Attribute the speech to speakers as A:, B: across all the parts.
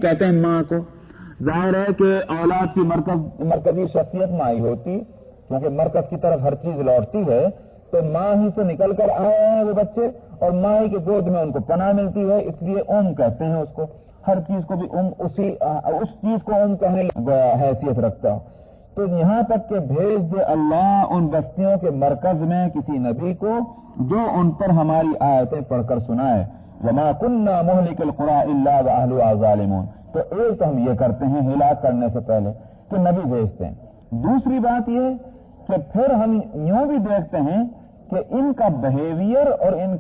A: کہتے ہیں ماں کو. ظاہر ہے کہ اولاد کی مرکزی شخصیت ماں ہی ہوتی، کیونکہ مرکز کی طرف ہر چیز لوٹتی ہے، تو ماں ہی سے نکل کر آئے ہیں وہ بچے، اور ماں ہی کے گود میں ان کو پناہ ملتی ہے، اس لیے کہتے ہیں اس کو. ہر چیز کو بھی اس چیز کو کہنے حیثیت رکھتا ہو. تو یہاں تک کہ بھیج دے اللہ ان بستیوں کے مرکز میں کسی نبی کو جو ان پر ہماری آیتیں پڑھ کر سنائے. وما كنا مهلك القرى الا واهلها ظالمون. تو ایک تو ہم یہ کرتے ہیں ہلاک کرنے سے پہلے کہ نبی بھیجتے ہیں. دوسری بات یہ کہ پھر ہم یوں بھی دیکھتے ہیں کہ ان کا بہیویئر اور ان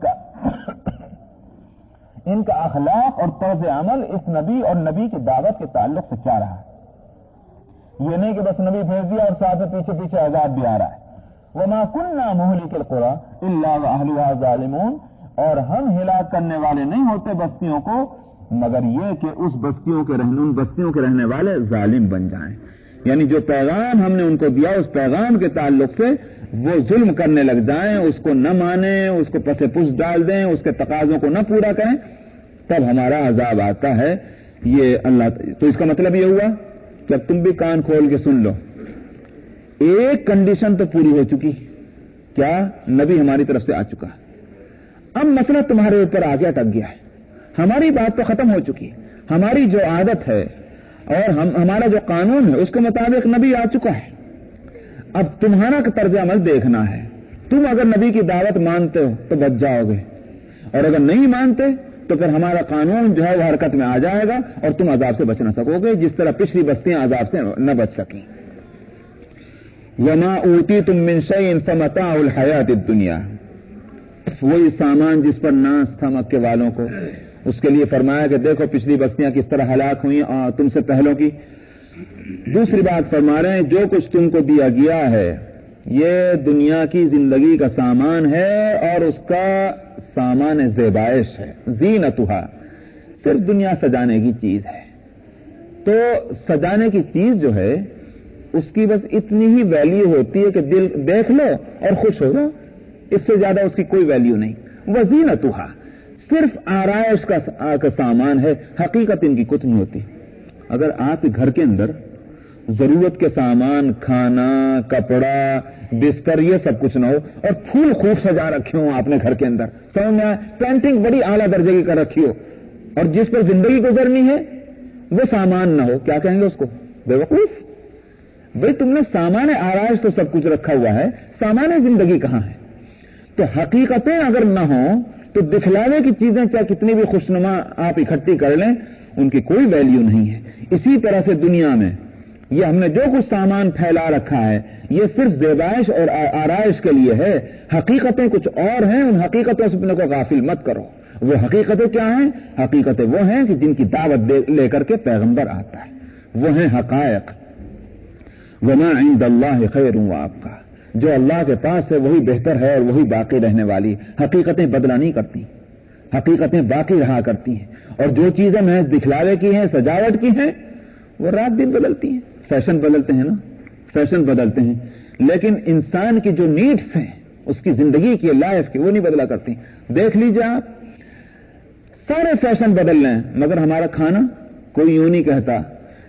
A: کا اخلاق اور طرز عمل اس نبی اور نبی کی دعوت کے تعلق سے کیا رہا ہے. یہ نہیں کہ بس نبی بھیج دیا اور ساتھ میں پیچھے پیچھے عذاب بھی آ رہا ہے. وما كنا مهلك القرى الا واهلها ظالمون. اور ہم ہلاک کرنے والے نہیں ہوتے بستیوں کو مگر یہ کہ ان بستیوں کے رہنے والے ظالم بن جائیں. یعنی جو پیغام ہم نے ان کو دیا اس پیغام کے تعلق سے وہ ظلم کرنے لگ جائیں، اس کو نہ مانیں، اس کو پس پش ڈال دیں، اس کے تقاضوں کو نہ پورا کریں، تب ہمارا عذاب آتا ہے. یہ اللہ. تو اس کا مطلب یہ ہوا کہ اب تم بھی کان کھول کے سن لو. ایک کنڈیشن تو پوری ہو چکی، کیا؟ نبی ہماری طرف سے آ چکا. اب مسئلہ تمہارے اوپر آگے اٹک گیا ہے. ہماری بات تو ختم ہو چکی ہے. ہماری جو عادت ہے اور ہمارا جو قانون ہے اس کے مطابق نبی آ چکا ہے. اب تمہارا طرز عمل دیکھنا ہے. تم اگر نبی کی دعوت مانتے ہو تو بچ جاؤ گے، اور اگر نہیں مانتے تو پھر ہمارا قانون جو ہے وہ حرکت میں آ جائے گا اور تم عذاب سے بچ نہ سکو گے، جس طرح پچھلی بستیاں عذاب سے نہ بچ سکیں. وما اوتیتم من شیء فمتاع الحیات الدنیا. وہی سامان جس پر ناز تھا مکے والوں کو، اس کے لیے فرمایا کہ دیکھو پچھلی بستیاں کس طرح ہلاک ہوئی اور تم سے پہلوں کی. دوسری بات فرما رہے ہیں جو کچھ تم کو دیا گیا ہے یہ دنیا کی زندگی کا سامان ہے اور اس کا سامان زیبائش ہے. زینتھا، صرف دنیا سجانے کی چیز ہے. تو سجانے کی چیز جو ہے اس کی بس اتنی ہی ویلیو ہوتی ہے کہ دل دیکھ لو اور خوش ہو جاؤ، اس سے زیادہ اس کی کوئی ویلیو نہیں. وزینتھا، صرف آرائش کا سامان ہے، حقیقت ان کی کچھ نہیں ہوتی. اگر آپ کے گھر کے اندر ضرورت کے سامان، کھانا، کپڑا، بستر، یہ سب کچھ نہ ہو اور پھول خوب سجا رکھے ہوں آپ نے گھر کے اندر، سمجھ میں پینٹنگ بڑی اعلیٰ درجے کی کر رکھی ہو اور جس پر زندگی گزرنی ہے وہ سامان نہ ہو، کیا کہیں گے اس کو؟ بے وقوف. بھئی تم نے سامان آرائش تو سب کچھ رکھا ہوا ہے، سامان زندگی کہاں ہے؟ تو حقیقتیں اگر نہ ہوں تو دکھلاوے کی چیزیں چاہے کتنی بھی خوشنما آپ اکٹھی کر لیں ان کی کوئی ویلیو نہیں ہے. اسی طرح سے دنیا میں یہ ہم نے جو کچھ سامان پھیلا رکھا ہے یہ صرف زیبائش اور آرائش کے لیے ہے. حقیقتیں کچھ اور ہیں، ان حقیقتوں سے اپنے کو غافل مت کرو. وہ حقیقتیں کیا ہیں؟ حقیقتیں وہ ہیں کہ جن کی دعوت لے کر کے پیغمبر آتا ہے، وہ ہیں حقائق. وما عند اللہ خیر وابقی، جو اللہ کے پاس ہے وہی بہتر ہے اور وہی باقی رہنے والی. حقیقتیں بدلا نہیں کرتی، حقیقتیں باقی رہا کرتی ہیں. اور جو چیزیں محض دکھلاوے کی ہیں، سجاوٹ کی ہیں، وہ رات دن بدلتی ہیں. فیشن بدلتے ہیں نا، فیشن بدلتے ہیں، لیکن انسان کی جو نیڈس ہیں اس کی زندگی کی، لائف کی، وہ نہیں بدلا کرتی. دیکھ لیجیے آپ، سارے فیشن بدل رہے ہیں مگر ہمارا کھانا کوئی یوں نہیں کہتا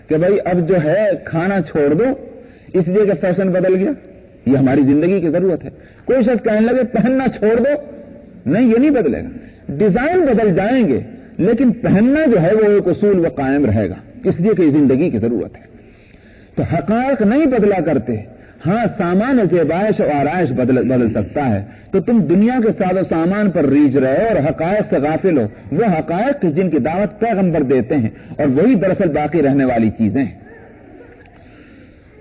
A: کہ بھائی اب جو ہے کھانا چھوڑ دو اس لیے کہ فیشن بدل گیا. یہ ہماری زندگی کی ضرورت ہے. کوئی شخص کہنے لگے پہننا چھوڑ دو، نہیں، یہ نہیں بدلے گا. ڈیزائن بدل جائیں گے لیکن پہننا جو ہے وہ ایک اصول و قائم رہے گا، اس لیے کہ یہ زندگی کی ضرورت ہے. تو حقائق نہیں بدلا کرتے. ہاں سامان زیبائش اور آرائش بدل سکتا ہے. تو تم دنیا کے ساز و سامان پر ریجھ رہے ہو اور حقائق سے غافل ہو. وہ حقائق جن کی دعوت پیغمبر دیتے ہیں اور وہی دراصل باقی رہنے والی چیزیں ہیں.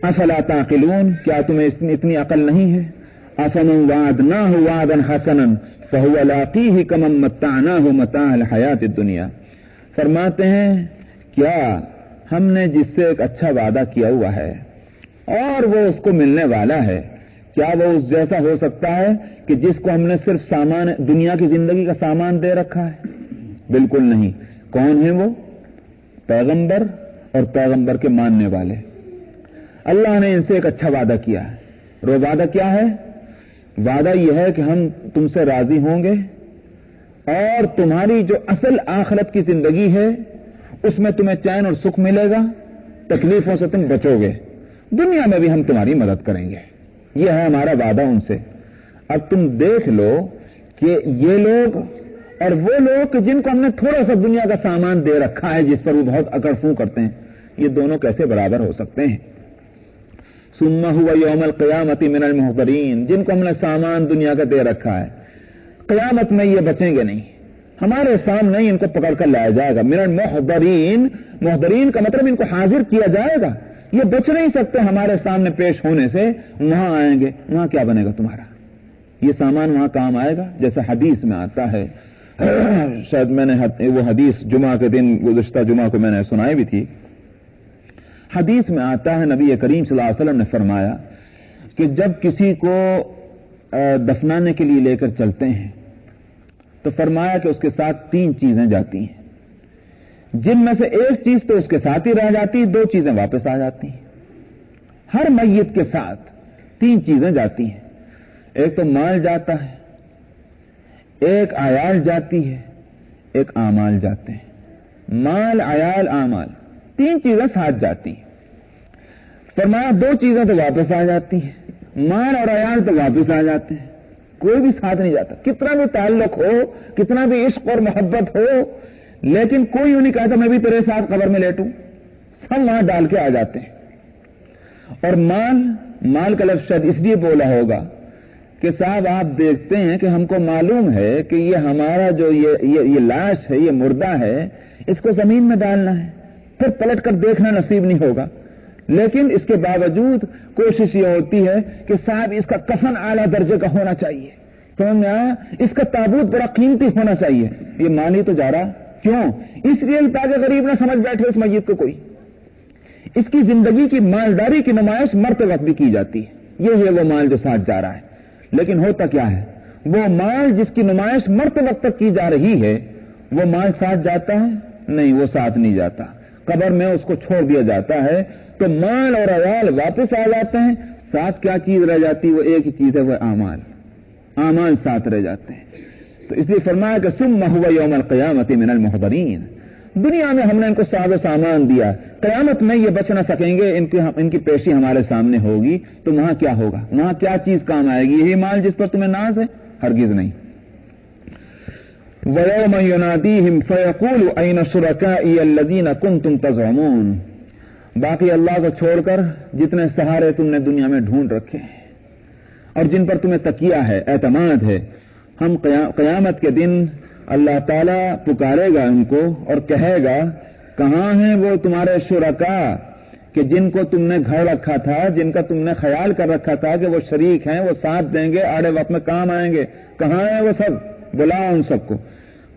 A: افلا تعقلون، کیا تمہیں اتنی عقل نہیں ہے؟ افمن وعدناہ وعدا حسنا فهو لاقیہ کمن متعناہ متاع الحیات الدنیا. فرماتے ہیں کیا ہم نے جس سے ایک اچھا وعدہ کیا ہوا ہے اور وہ اس کو ملنے والا ہے، کیا وہ اس جیسا ہو سکتا ہے کہ جس کو ہم نے صرف سامان دنیا کی زندگی کا سامان دے رکھا ہے؟ بالکل نہیں. کون ہیں وہ؟ پیغمبر اور پیغمبر کے ماننے والے. اللہ نے ان سے ایک اچھا وعدہ کیا ہے. اور وہ وعدہ کیا ہے؟ وعدہ یہ ہے کہ ہم تم سے راضی ہوں گے اور تمہاری جو اصل آخرت کی زندگی ہے اس میں تمہیں چین اور سکھ ملے گا، تکلیفوں سے تم بچو گے، دنیا میں بھی ہم تمہاری مدد کریں گے، یہ ہے ہمارا وعدہ ان سے۔ اب تم دیکھ لو کہ یہ لوگ اور وہ لوگ جن کو ہم نے تھوڑا سا دنیا کا سامان دے رکھا ہے، جس پر وہ بہت اکڑ فوں کرتے ہیں، یہ دونوں کیسے برابر ہو سکتے ہیں؟ ثم هو یوم القیامت من المحضرین، جن کو ہم نے سامان دنیا کا دے رکھا ہے، قیامت میں یہ بچیں گے نہیں، ہمارے سامنے ان کو پکڑ کر لایا جائے گا۔ من المحضرین، محضرین کا مطلب ان کو حاضر کیا جائے گا، یہ بچ نہیں سکتے ہمارے سامنے پیش ہونے سے۔ وہاں آئیں گے، وہاں کیا بنے گا تمہارا؟ یہ سامان وہاں کام آئے گا؟ جیسے حدیث میں آتا ہے، شاید میں نے وہ حدیث جمعہ کے دن گزشتہ جمعہ کو میں نے سنائی بھی تھی۔ حدیث میں آتا ہے نبی کریم صلی اللہ علیہ وسلم نے فرمایا کہ جب کسی کو دفنانے کے لیے لے کر چلتے ہیں تو فرمایا کہ اس کے ساتھ 3 چیزیں جاتی ہیں، جن میں سے ایک چیز تو اس کے ساتھ ہی رہ جاتی، 2 چیزیں واپس آ جاتی ہیں۔ ہر میت کے ساتھ 3 چیزیں جاتی ہیں، ایک تو مال جاتا ہے، ایک عیال جاتی ہے، ایک اعمال جاتے ہیں۔ مال، عیال، اعمال، 3 چیزیں ساتھ جاتی ہیں۔ فرمایا 2 چیزیں تو واپس آ جاتی ہیں، مال اور عیال تو واپس آ جاتے ہیں، کوئی بھی ساتھ نہیں جاتا، کتنا بھی تعلق ہو، کتنا بھی عشق اور محبت ہو، لیکن کوئی یوں نہیں کہتا میں بھی تیرے ساتھ قبر میں لیٹوں، سب وہاں ڈال کے آ جاتے ہیں۔ اور مال کا لفظ شاید اس لیے بولا ہوگا کہ صاحب آپ دیکھتے ہیں کہ ہم کو معلوم ہے کہ یہ ہمارا جو یہ لاش ہے، یہ مردہ ہے، اس کو زمین میں ڈالنا ہے، پھر پلٹ کر دیکھنا نصیب نہیں ہوگا، لیکن اس کے باوجود کوشش یہ ہوتی ہے کہ صاحب اس کا کفن اعلیٰ درجے کا ہونا چاہیے، سمجھ میں آیا؟ اس کا تابوت بڑا قیمتی ہونا چاہیے۔ یہ مال ہی تو جا رہا، کیوں؟ اس لیے تاکہ غریب نہ سمجھ بیٹھے اس میت کو کوئی۔ اس کی زندگی کی مالداری کی نمائش مرتے وقت بھی کی جاتی ہے، یہ ہے وہ مال جو ساتھ جا رہا ہے۔ لیکن ہوتا کیا ہے، وہ مال جس کی نمائش مرتے وقت تک کی جا رہی ہے، وہ مال ساتھ جاتا ہے؟ نہیں، وہ ساتھ نہیں جاتا، قبر میں اس کو چھوڑ دیا جاتا ہے۔ تو مال اور عیال واپس آ جاتے ہیں، ساتھ کیا چیز رہ جاتی؟ وہ ایک ہی چیز ہے، وہ اعمال ساتھ رہ جاتے ہیں۔ تو اس لیے فرمایا کہ ثم هو یوم القیامت من المحضرین، دنیا میں ہم نے ان کو ساز و سامان دیا، قیامت میں یہ بچ نہ سکیں گے، ان کی پیشی ہمارے سامنے ہوگی، تو وہاں کیا ہوگا؟ وہاں کیا چیز کام آئے گی؟ یہی مال جس پر تمہیں ناز ہے؟ ہرگز نہیں۔ وَيَوْمَ يُنَادِيهِمْ فَيَقُولُ أَيْنَ شُرَكَائِيَ الَّذِينَ كُنْتُمْ تَزْعُمُونَ، باقی اللہ کو چھوڑ کر جتنے سہارے تم نے دنیا میں ڈھونڈ رکھے ہیں اور جن پر تمہیں تکیہ ہے، اعتماد ہے، ہم قیامت کے دن اللہ تعالیٰ پکارے گا ان کو اور کہے گا کہاں ہیں وہ تمہارے شرکا کہ جن کو تم نے گھر رکھا تھا، جن کا تم نے خیال کر رکھا تھا کہ وہ شریک ہیں، وہ ساتھ دیں گے، آڑے وقت میں کام آئیں گے، کہاں ہیں وہ سب؟ بلاؤ ان سب کو۔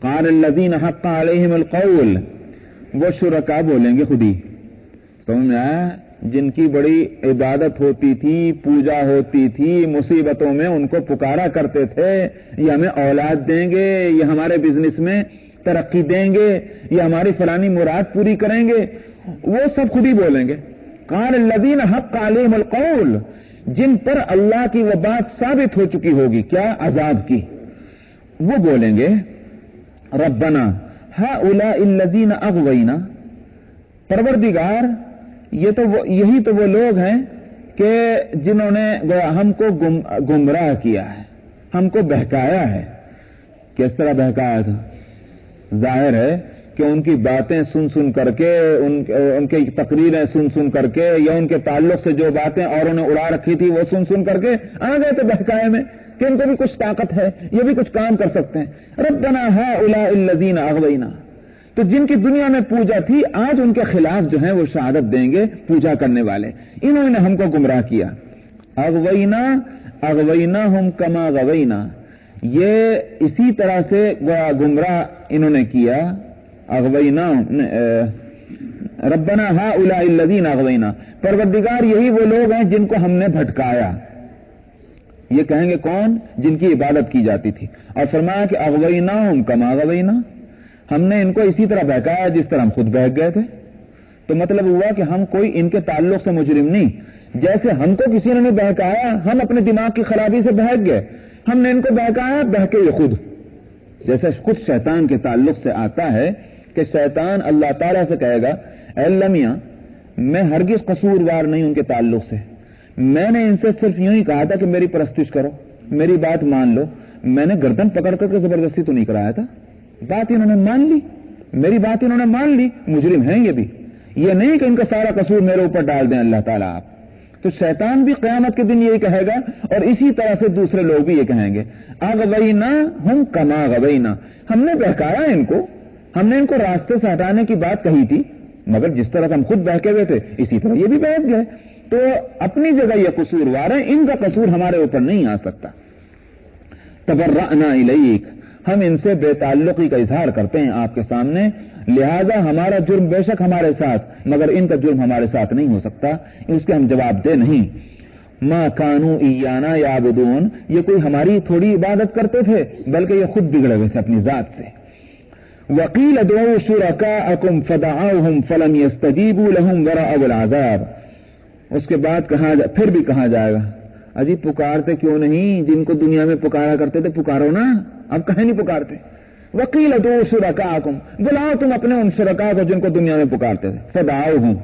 A: قال الذین حق علیہم القول، وہ شرکا بولیں گے خود ہی، سمجھ میں آیا؟ جن کی بڑی عبادت ہوتی تھی، پوجا ہوتی تھی، مصیبتوں میں ان کو پکارا کرتے تھے، یہ ہمیں اولاد دیں گے، یہ ہمارے بزنس میں ترقی دیں گے، یہ ہماری فلانی مراد پوری کریں گے، وہ سب خود ہی بولیں گے۔ قال الذین حق علیہم القول، جن پر اللہ کی وہ بات ثابت ہو چکی ہوگی، کیا؟ عذاب کی، وہ بولیں گے ربنا ہؤلاء الذین اغوینا، پروردگار یہی تو وہ لوگ ہیں کہ جنہوں نے ہم کو گمراہ کیا ہے، ہم کو بہکایا ہے۔ کس طرح بہکایا تھا؟ ظاہر ہے کہ ان کی باتیں سن کر کے، ان کی تقریریں سن کر کے، یا ان کے تعلق سے جو باتیں اوروں نے اڑا رکھی تھی وہ سن کر کے آ گئے تھے بہکائے میں کہ ان کو بھی کچھ طاقت ہے، یہ بھی کچھ کام کر سکتے ہیں۔ ربنا ہؤلاء الذین اغوینا، تو جن کی دنیا میں پوجا تھی آج ان کے خلاف جو ہیں وہ شہادت دیں گے پوجا کرنے والے، انہوں نے ہم کو گمراہ کیا۔ اغویناہم کما غوینا، یہ اسی طرح سے گمراہ انہوں نے کیا۔ ربنا ہؤلاء الذین اغوینا، پروردگار یہی وہ لوگ ہیں جن کو ہم نے بھٹکایا۔ یہ کہیں گے کون؟ جن کی عبادت کی جاتی تھی، اور فرمایا کہ اغویناہم کما غوینا، ہم نے ان کو اسی طرح بہکایا جس طرح ہم خود بہک گئے تھے۔ تو مطلب ہوا کہ ہم کوئی ان کے تعلق سے مجرم نہیں، جیسے ہم کو کسی نے نہیں بہکایا، ہم اپنے دماغ کی خرابی سے بہک گئے، ہم نے ان کو بہکایا، بہکے یہ خود، جیسے خود شیطان کے تعلق سے آتا ہے کہ شیطان اللہ تعالیٰ سے کہے گا اے اللہ میاں میں ہرگز قصوروار نہیں ان کے تعلق سے، میں نے ان سے صرف یوں ہی کہا تھا کہ میری پرستش کرو، میری بات مان لو، میں نے گردن پکڑ کر کے زبردستی تو نہیں کرایا تھا، بات انہوں نے مان لی، میری بات انہوں نے مان لی، مجرم ہیں یہ بھی، یہ نہیں کہ ان کا سارا قصور میرے اوپر ڈال دیں اللہ تعالیٰ آپ۔ تو شیطان بھی قیامت کے دن یہی کہے گا، اور اسی طرح سے دوسرے لوگ بھی یہ کہیں گے اغوینا ہم کما غوینا، ہم نے بہکایا ان کو، ہم نے ان کو راستے سے ہٹانے کی بات کہی تھی، مگر جس طرح سے ہم خود بہکے ہوئے تھے اسی طرح یہ بھی بہک گئے۔ تو اپنی جگہ یہ قصوروار ہیں، ان کا قصور ہمارے اوپر نہیں آ سکتا۔ تبرأنا الیک، ہم ان سے بے تعلقی کا اظہار کرتے ہیں آپ کے سامنے، لہذا ہمارا جرم بے شک ہمارے ساتھ، مگر ان کا جرم ہمارے ساتھ نہیں ہو سکتا، اس کے ہم جواب دہ نہیں۔ ما کانوا ایانا یعبدون، یہ کوئی ہماری تھوڑی عبادت کرتے تھے، بلکہ یہ خود بگڑے ہوئے تھے اپنی ذات سے۔ وقیل ادعوا شرکاءکم فدعوهم فلم یستجیبوا لهم ورأوا العذاب، اس کے بعد پھر بھی کہا جائے گا اجی پکارتے کیوں نہیں، جن کو دنیا میں پکارا کرتے تھے پکارو نا، اب کہیں نہیں پکارتے۔ وقیل ادعوا شرکاءکم، بلاؤ تم اپنے ان شرکاء کو جن کو دنیا میں پکارتے تھے، فدعوهم،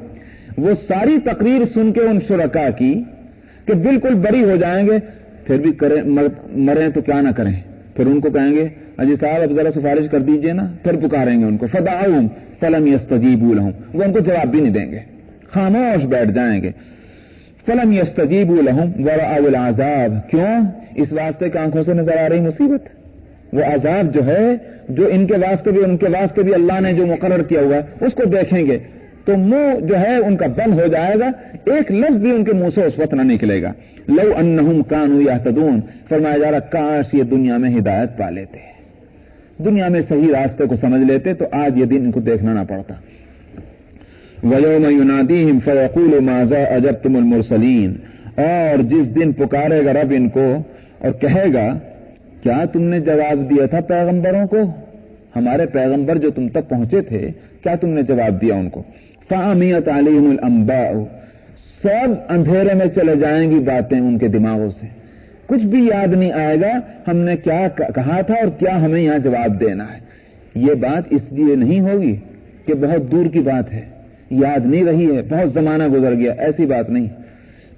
A: وہ ساری تقریر سن کے ان شرکاء کی کہ بالکل بری ہو جائیں گے، پھر بھی کریں مریں تو کیا نہ کریں، پھر ان کو کہیں گے اجی صاحب اب ذرا سفارش کر دیجئے نا، پھر پکاریں گے ان کو، فدعوهم فلم یستجیبوا لهم، وہ ان کو جواب بھی نہیں دیں گے، خاموش بیٹھ جائیں گے۔ فلم یستجیبوا لهم ورأوا العذاب، کیوں؟ اس واسطے کہ آنکھوں سے نظر آ رہی مصیبت، وہ عذاب جو ہے جو ان کے واسطے بھی ان کے واسطے بھی اللہ نے جو مقرر کیا ہوا ہے اس کو دیکھیں گے تو منہ جو ہے ان کا بند ہو جائے گا، ایک لفظ بھی ان کے منہ سے اس وقت نہ نکلے گا۔ لو انہم کانوا یہتدون، فرمایا جا رہا کاش یہ دنیا میں ہدایت پا لیتے، دنیا میں صحیح راستے کو سمجھ لیتے تو آج یہ دن ان کو دیکھنا نہ پڑتا۔ وَيَوْمَ يُنَادِيهِمْ فَيَقُولُ مَاذَا أَجَبْتُمُ الْمُرْسَلِينَ، اور جس دن پکارے گا رب ان کو اور کہے گا کیا تم نے جواب دیا تھا پیغمبروں کو، ہمارے پیغمبر جو تم تک پہنچے تھے کیا تم نے جواب دیا ان کو؟ فَعَمِيَتْ عَلَيْهِمُ الْأَنبَاءُ، سب اندھیرے میں چلے جائیں گی باتیں ان کے دماغوں سے، کچھ بھی یاد نہیں آئے گا ہم نے کیا کہا تھا اور کیا ہمیں یہاں جواب دینا ہے۔ یہ بات اس لیے نہیں ہوگی کہ بہت دور کی بات ہے، یاد نہیں رہی ہے، بہت زمانہ گزر گیا، ایسی بات نہیں،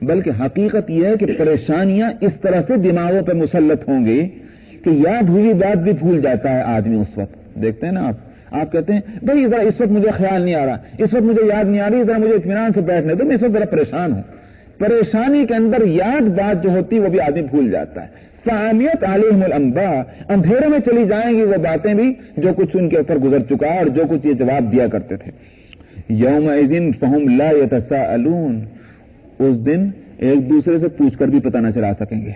A: بلکہ حقیقت یہ ہے کہ پریشانیاں اس طرح سے دماغوں پہ مسلط ہوں گی کہ یاد ہوئی بات بھی بھول جاتا ہے آدمی اس وقت۔ دیکھتے ہیں نا آپ کہتے ہیں بھائی ذرا اس وقت مجھے خیال نہیں آ رہا، اس وقت مجھے یاد نہیں آ رہی، ذرا مجھے اطمینان سے بیٹھنے دو، میں اس وقت ذرا پریشان ہوں۔ پریشانی کے اندر یاد بات جو ہوتی ہے وہ بھی آدمی بھول جاتا ہے۔ فَعَمِيَتْ عَلَيْهِمُ الْأَنبَاءُ، اندھیرے میں چلی جائیں گی وہ باتیں بھی جو کچھ ان کے اوپر گزر چکا اور جو کچھ یہ جواب دیا کرتے تھے۔ یومئذ فہم لا یتساءلون، اس دن ایک دوسرے سے پوچھ کر بھی پتہ نہ چلا سکیں گے،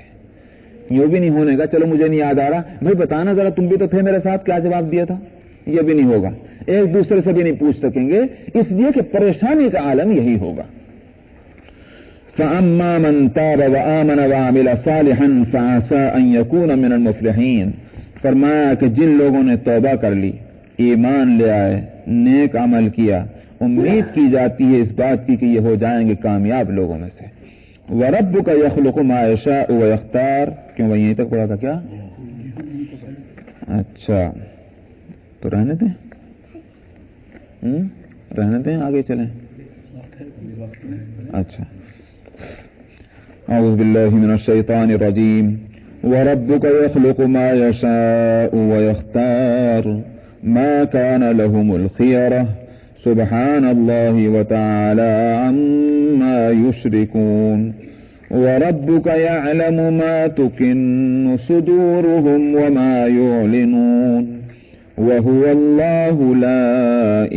A: یہ بھی نہیں ہونے گا چلو مجھے نہیں یاد آ رہا بھائی بتانا ذرا تم بھی تو تھے میرے ساتھ کیا جواب دیا تھا، یہ بھی نہیں ہوگا، ایک دوسرے سے بھی نہیں پوچھ سکیں گے، اس لیے کہ پریشانی کا عالم یہی ہوگا۔ فَأَمَّا مَن تَابَ وَآمَنَ وَعَمِلَ صَالِحًا فَعَسَىٰ أَن يَكُونَ مِنَ الْمُفْلِحِينَ، فرمایا کہ جن لوگوں نے توبہ کر لی، ایمان لے آئے، نیک عمل کیا، امید کی جاتی ہے اس بات کی کہ یہ ہو جائیں گے کامیاب لوگوں میں سے۔ وَرَبُّكَ يَخْلُقُ مَا يَشَاءُ وَيَخْتَارُ، کیوں وہ یہیں تک پڑھا تھا کیا؟ اچھا تو رہنے دیں، رہنے دیں، آگے چلیں۔ اچھا، اعوذ باللہ من الشیطان الرجیم۔ وَرَبُّكَ يَخْلُقُ مَا يَشَاءُ وَيَخْتَارُ مَا كَانَ لَهُمُ الْخِيَرَةُ سبحان اللہ وتعالی عما یشرکون۔ وَرَبُّكَ يَعْلَمُ مَا تُكِنُّ صُدُورُهُمْ وَمَا يُعْلِنُونَ وَهُوَ اللَّهُ لَا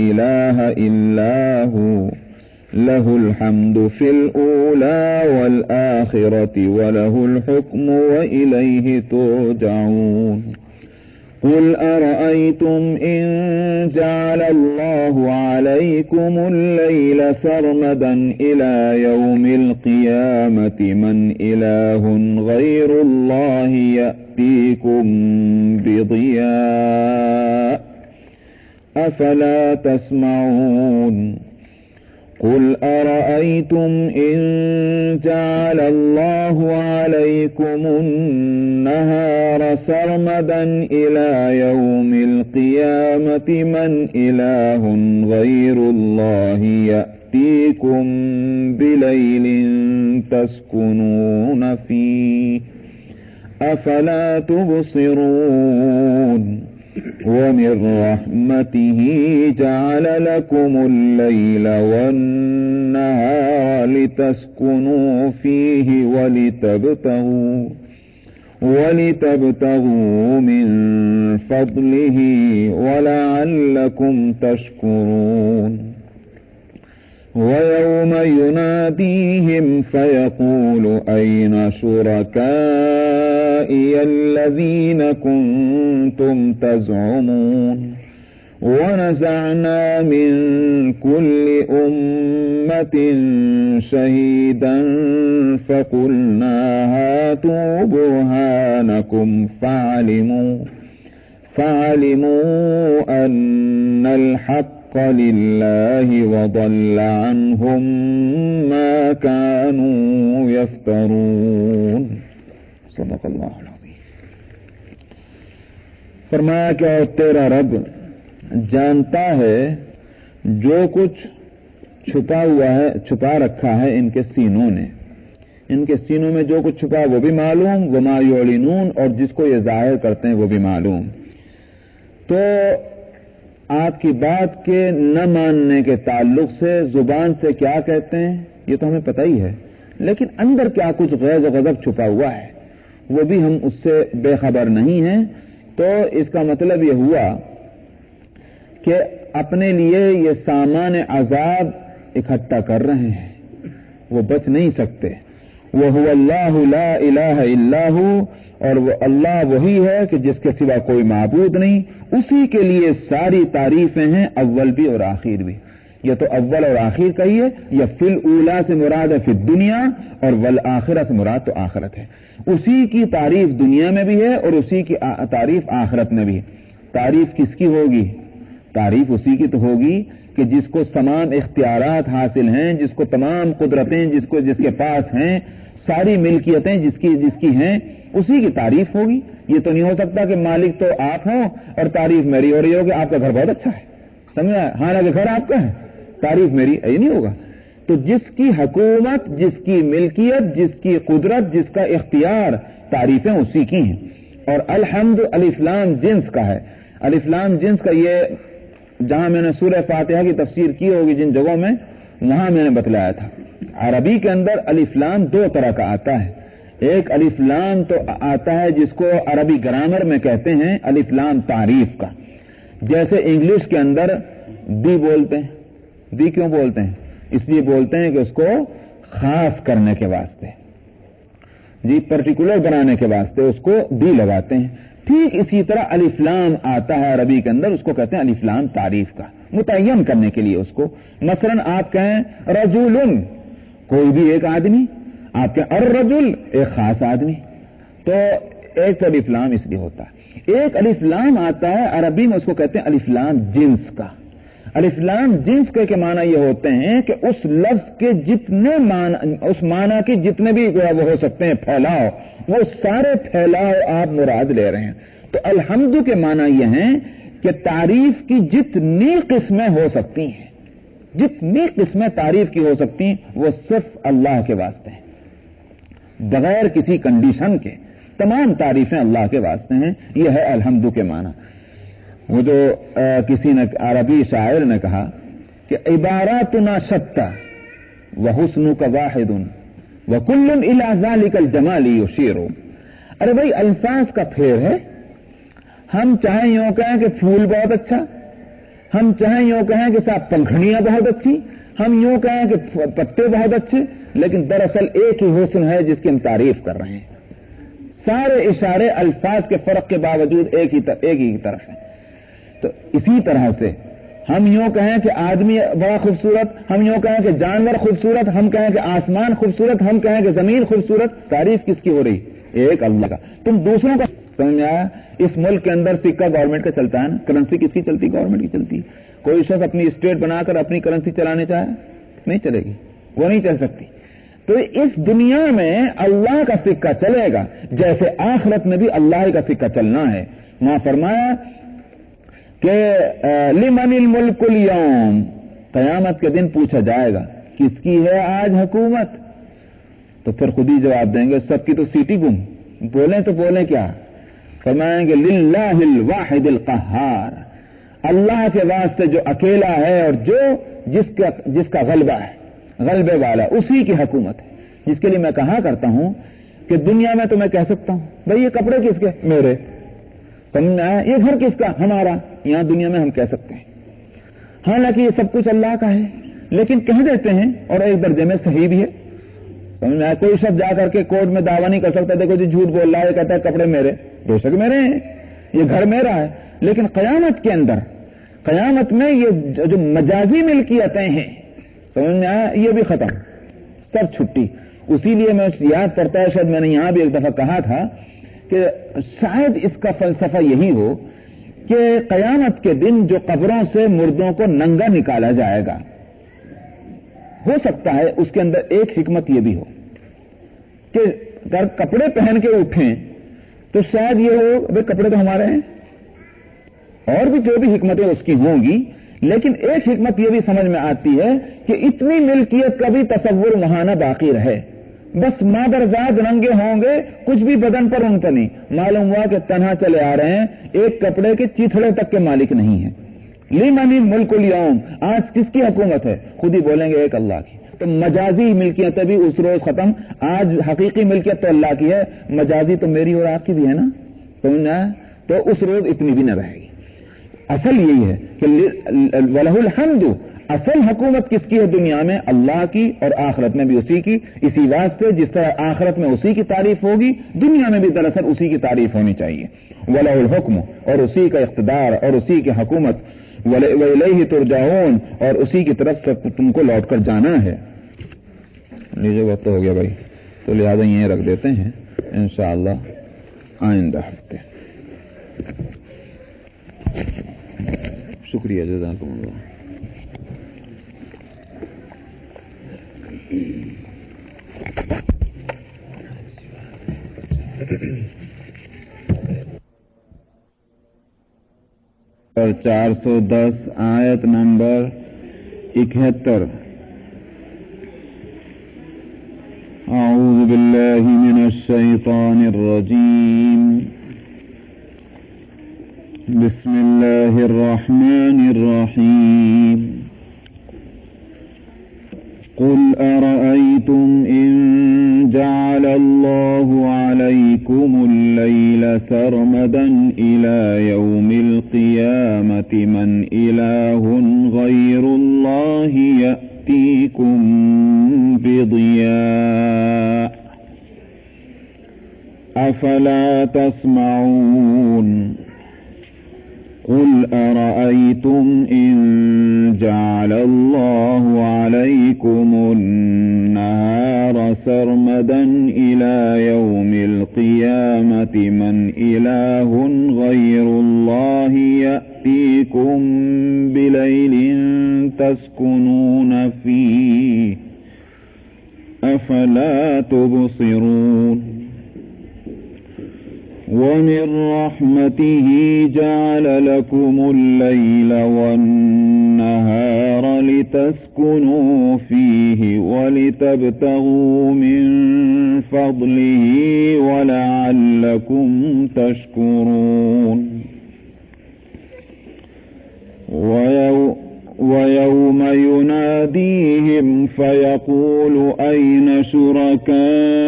A: إِلَٰهَ إِلَّا هُوَ لَهُ الْحَمْدُ فِي الْأُولَىٰ وَالْآخِرَةِ وَلَهُ الْحُكْمُ وَإِلَيْهِ تُرْجَعُونَ۔ قُلْ أَرَأَيْتُمْ إِن جَعَلَ اللَّهُ عَلَيْكُمُ اللَّيْلَ سَرْمَدًا إِلَىٰ يَوْمِ الْقِيَامَةِ مَنْ إِلَٰهٌ غَيْرُ اللَّهِ يَأْتِيكُم بِضِيَاءٍ أَفَلَا تَسْمَعُونَ۔ قل أرأيتم إن جعل الله عليكم النهار سرمدا إلى يوم القيامة من إله غير الله يأتيكم بليل تسكنون فيه أفلا تبصرون ومن رحمته جعل لكم الليل والنهار لتسكنوا فيه ولتبتغوا من فضله ولعلكم تشكرون ويوم يناديهم فيقول أين شركائي الذين كنتم تزعمون ونزعنا من كل أمة شهيدا فقلنا هاتوا برهانكم فعلموا أن الحق لله وضل عنهم ما كانوا يفترون صدق اللہ العظیم. فرمایا کہ اور تیرا رب جانتا ہے جو کچھ چھپا رکھا ہے ان کے سینوں نے، ان کے سینوں میں جو کچھ چھپا وہ بھی معلوم، وما یعلنون، اور جس کو یہ ظاہر کرتے ہیں وہ بھی معلوم. تو آپ کی بات کے نہ ماننے کے تعلق سے زبان سے کیا کہتے ہیں یہ تو ہمیں پتہ ہی ہے، لیکن اندر کیا کچھ غیظ و غضب چھپا ہوا ہے وہ بھی ہم اس سے بے خبر نہیں ہیں. تو اس کا مطلب یہ ہوا کہ اپنے لیے یہ سامان عذاب اکٹھا کر رہے ہیں، وہ بچ نہیں سکتے. وَهُوَ اللَّهُ لَا إِلَٰهَ إِلَّا هُوَ، اور وہ اللہ وہی ہے کہ جس کے سوا کوئی معبود نہیں، اسی کے لیے ساری تعریفیں ہیں، اول بھی اور آخر بھی. یہ تو اول اور آخر کا ہی ہے، یا فی الاولا سے مراد ہے فی الدنیا، اور والآخرہ سے مراد تو آخرت ہے. اسی کی تعریف دنیا میں بھی ہے اور اسی کی تعریف آخرت میں بھی. تعریف کس کی ہوگی؟ تعریف اسی کی تو ہوگی کہ جس کو تمام اختیارات حاصل ہیں، جس کو تمام قدرتیں جس کے پاس ہیں، ساری ملکیتیں جس کی ہیں، اسی کی تعریف ہوگی. یہ تو نہیں ہو سکتا کہ مالک تو آپ ہوں اور تعریف میری ہو رہی ہو کہ آپ کا گھر بہت اچھا ہے، سمجھا؟ حالانکہ گھر آپ کا ہے، تعریف میری یہ نہیں ہوگا. تو جس کی حکومت، جس کی ملکیت، جس کی قدرت، جس کا اختیار، تعریفیں اسی کی ہیں. اور الحمد الف لام جنس کا ہے. الف لام جنس کا یہ جہاں میں نے سورہ فاتحہ کی تفسیر کی ہوگی جن جگہوں میں، وہاں میں نے بتلایا تھا. عربی کے اندر الف لام دو طرح کا آتا ہے. ایک الف لام تو آتا ہے جس کو عربی گرامر میں کہتے ہیں الف لام تعریف کا، جیسے انگلش کے اندر دی بولتے ہیں. دی کیوں بولتے ہیں؟ اس لیے بولتے ہیں کہ اس کو خاص کرنے کے واسطے، جی پرٹیکولر بنانے کے واسطے اس کو دی لگاتے ہیں. ٹھیک اسی طرح الف لام آتا ہے عربی کے اندر، اس کو کہتے ہیں الف لام تعریف کا، متعین کرنے کے لیے اس کو. مثلا آپ کہیں رجل، کوئی بھی ایک آدمی، آپ کہیں الرجل، ایک خاص آدمی. تو ایک الف لام اس لیے ہوتا ہے. ایک الف لام آتا ہے عربی میں، اس کو کہتے ہیں الف لام جنس کا. الف لام جنس کے معنی یہ ہوتے ہیں کہ اس لفظ کے جتنے معنی، اس معنی کے جتنے بھی وہ ہو سکتے ہیں پھیلاؤ، وہ سارے پھیلاؤ آپ مراد لے رہے ہیں. تو الحمد کے معنی یہ ہیں کہ تعریف کی جتنی قسمیں ہو سکتی ہیں، جتنی قسمیں تعریف کی ہو سکتی ہیں، وہ صرف اللہ کے واسطے ہیں، بغیر کسی کنڈیشن کے. تمام تعریفیں اللہ کے واسطے ہیں. یہ ہے الحمد کے معنی. وہ جو کسی نے عربی شاعر نے کہا کہ عباراتنا شتّی وحسنک واحد وکل الی ذلک الجمال یشیر. ارے بھائی الفاظ کا پھیر ہے. ہم چاہیں یوں کہیں کہ پھول بہت اچھا، ہم چاہیں یوں کہیں کہ صاحب پنکھڑیاں بہت اچھی، ہم یوں کہیں کہ پتے بہت اچھے، لیکن دراصل ایک ہی حسن ہے جس کی ہم تعریف کر رہے ہیں. سارے اشارے الفاظ کے فرق کے باوجود ایک ہی طرف ہیں. تو اسی طرح سے ہم یوں کہیں کہ آدمی بڑا خوبصورت، ہم یوں کہیں کہ جانور خوبصورت، ہم کہیں کہ آسمان خوبصورت، ہم کہیں کہ زمین خوبصورت، تعریف کس کی ہو رہی؟ ایک اللہ کا. تم دوسروں کا سمجھ میں آیا؟ اس ملک کے اندر سکہ گورنمنٹ کا چلتا ہے نا، کرنسی کس کی چلتی؟ گورنمنٹ کی چلتی ہے. کوئی شخص اپنی اسٹیٹ بنا کر اپنی کرنسی چلانے چاہے نہیں چلے گی، وہ نہیں چل سکتی۔ تو اس دنیا میں اللہ کا سکہ چلے گا جیسے آخرت میں بھی اللہ کا سکہ چلنا ہے۔ وہاں فرمایا کہ لمن الملک اليوم، قیامت کے دن پوچھا جائے گا کس کی ہے آج حکومت، تو پھر خود ہی جواب دیں گے سب کی تو سیٹی گم، بولیں تو بولیں کیا، فرمائیں گے للہ الواحد القہار، اللہ کے واسطے جو اکیلا ہے اور جو جس کا غلبہ ہے، غلبے والا، اسی کی حکومت ہے۔ جس کے لیے میں کہا کرتا ہوں کہ دنیا میں تو میں کہہ سکتا ہوں بھئی یہ کپڑے کس کے، میرے، سمجھ آیا، یہ گھر کس کا، ہمارا، یہاں دنیا میں ہم کہہ سکتے ہیں، حالانکہ یہ سب کچھ اللہ کا ہے، لیکن کہہ دیتے ہیں اور ایک درجے میں صحیح بھی ہے۔ سمجھ آیا، کوئی شخص جا کر کے کورٹ میں دعویٰ نہیں کر سکتا دیکھو جی جھوٹ بول رہا ہے، کہتا ہے کپڑے میرے، بے شک میرے ہیں، یہ گھر میرا ہے، لیکن قیامت کے اندر، قیامت میں یہ جو مجازی ملکیتیں ہیں، سمجھ میں آیا، یہ بھی ختم، سب چھٹی۔ اسی لیے میں یاد کرتا ہے، شاید میں نے یہاں بھی ایک دفعہ کہا تھا کہ شاید اس کا فلسفہ یہی ہو کہ قیامت کے دن جو قبروں سے مردوں کو ننگا نکالا جائے گا، ہو سکتا ہے اس کے اندر ایک حکمت یہ بھی ہو کہ اگر کپڑے پہن کے اٹھیں تو شاید یہ ہو بھئی کپڑے تو ہمارے ہیں، اور بھی جو بھی حکمتیں اس کی ہوں گی، لیکن ایک حکمت یہ بھی سمجھ میں آتی ہے کہ اتنی ملکیت کا بھی تصور وہاں نہ باقی رہے، بس مادرزاد ننگے ہوں گے، کچھ بھی بدن پر ان کا نہیں، معلوم ہوا کہ تنہا چلے آ رہے ہیں، ایک کپڑے کے چیتھڑے تک کے مالک نہیں ہیں۔ لمن الملک اليوم، آج کس کی حکومت ہے، خود ہی بولیں گے ایک اللہ کی۔ تو مجازی ملکیتیں بھی اس روز ختم، آج حقیقی ملکیت تو اللہ کی ہے، مجازی تو میری اور آپ کی بھی ہے نا، سمجھنا ہے، تو اس روز اتنی بھی نہ رہے گی۔ اصل یہی ہے کہ وَلَهُ الْحَمْدُ، اصل حکومت کس کی ہے دنیا میں، اللہ کی، اور آخرت میں بھی اسی کی۔ اسی واسطے جس طرح آخرت میں اسی کی تعریف ہوگی، دنیا میں بھی دراصل اسی کی تعریف ہونی چاہیے۔ وَلَهُ الْحُكْمُ، اور اسی کا اقتدار اور اسی کی حکومت، وَإِلَيْهِ تُرْجَعُونَ، اور اسی کی طرف سے تم کو لوٹ کر جانا ہے۔ لیجیے وقت تو ہو گیا بھائی، تو لہذا یہیں رکھ دیتے ہیں، انشاءاللہ آئندہ ہفتے۔ شکریہ، جزاکم اللہ۔ اور 410 آیت نمبر 71۔ اعوذ باللہ من الشیطان الرجیم، بسم اللہ الرحمن الرحیم۔ قل ارأيتم إن جعل الله عليكم الليل سرمدا إلى يوم القيامة من إله غير الله يأتيكم بضياء أفلا تسمعون قل أرأيتم إن جعل الله عليكم النهار سرمدا إلى يوم القيامة من إله غير الله يأتيكم بليل تسكنون فيه أفلا تبصرون ومن رحمته جعل لكم الليل والنهار لتسكنوا فيه ولتبتغوا من فضله ولعلكم تشكرون ويوم يناديهم فيقول أين شركائي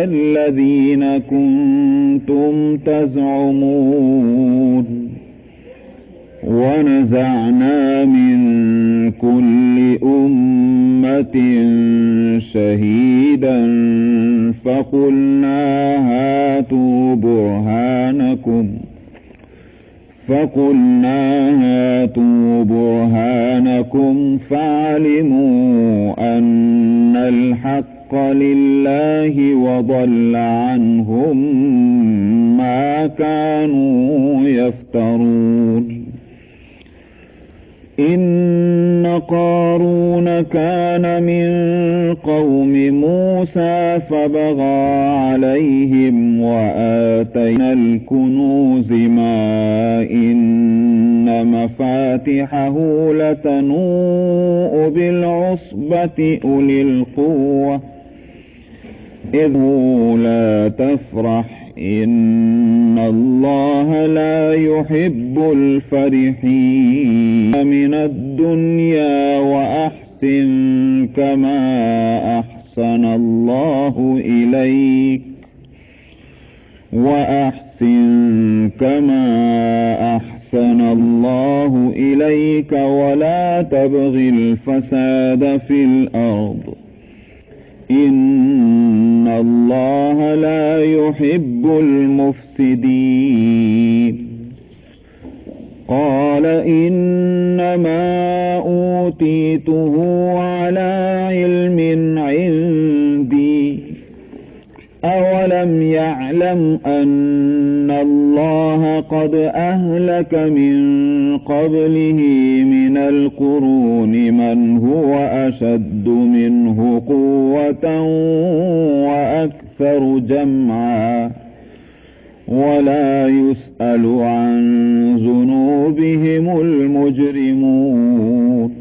A: الذين كنتم تزعمون ونزعنا من كل أمة شهيدا فقلنا هاتوا برهانكم فعلموا أن الحق لله وضل عنهم ما كانوا يفترون إن قارون
B: كان من قوم موسى فبغى عليهم وآتينا الكنوز ما إن مفاتحه لتنوء بالعصبة أولي القوة إذ لا تفرح إن الله لا يحب الفرحين من الدنيا وأحسن كما أحسن الله إليك ولا تبغ الفساد في الأرض إن الله لا يحب المفسدين قال إنما أوتيته على علم عندي أولم يعلم أن الله قد أهلك من قبله من القرون من هو أشد منه قوة وأكثر جمعا ولا يسأل عن ذنوبهم المجرمون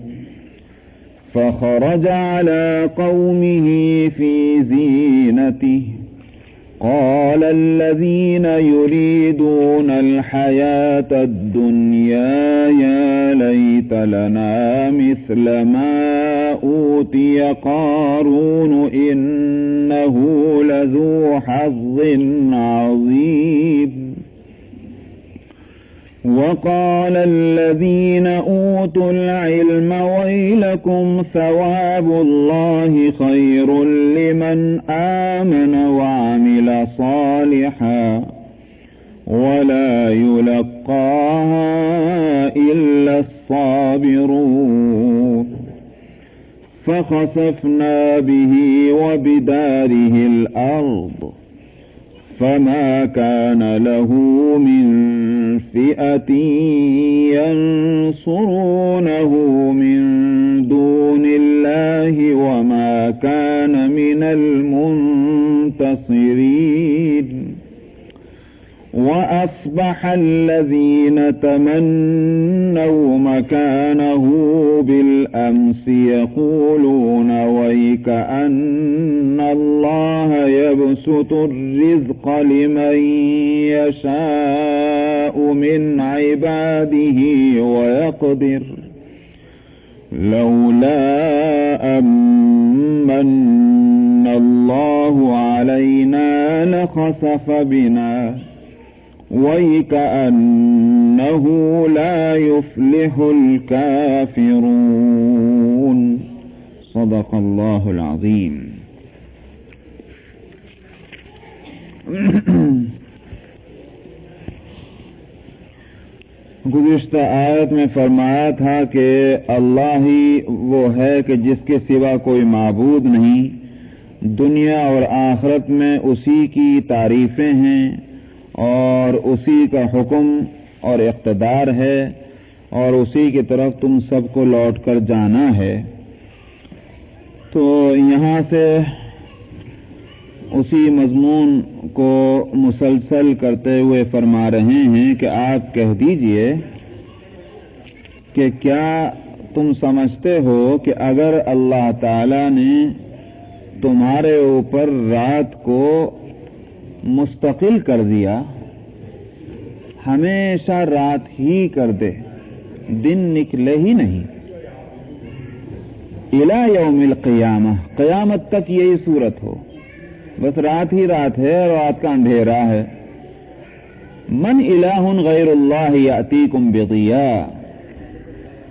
B: فخرج على قومه في زينته قال الذين يريدون الحياة الدنيا يا ليت لنا مثل ما أوتي قارون إنه لذو حظ عظيم وقال الذين أوتوا العلم ويلكم ثواب الله خير لمن آمن وعمل صالحا ولا يلقاها إلا الصابرون فخسفنا به وبداره الأرض فما كان له من فئة ينصرونه من دون الله وما كان من المنتصرين وأصبح الذين تمنوا مكانه بالأمس يقولون ويك أن الله يبسط الرزق لمن يشاء من عباده ويقدر لولا أمن الله علينا لخسف بنا ويكأنه لا يفلح الكافرون صدق الله العظيم.
A: گزشتہ آیت میں فرمایا تھا کہ اللہ ہی وہ ہے کہ جس کے سوا کوئی معبود نہیں، دنیا اور آخرت میں اسی کی تعریفیں ہیں اور اسی کا حکم اور اقتدار ہے اور اسی کی طرف تم سب کو لوٹ کر جانا ہے. تو یہاں سے اسی مضمون کو مسلسل کرتے ہوئے فرما رہے ہیں کہ آپ کہہ دیجئے کہ کیا تم سمجھتے ہو کہ اگر اللہ تعالی نے تمہارے اوپر رات کو مستقل کر دیا، ہمیشہ رات ہی کر دے، دن نکلے ہی نہیں، الی یوم القیامہ، قیامت تک یہی صورت ہو، بس رات ہی رات ہے اور رات کا اندھیرا ہے. من الہ غیر اللہ یاتیکم بضیاء،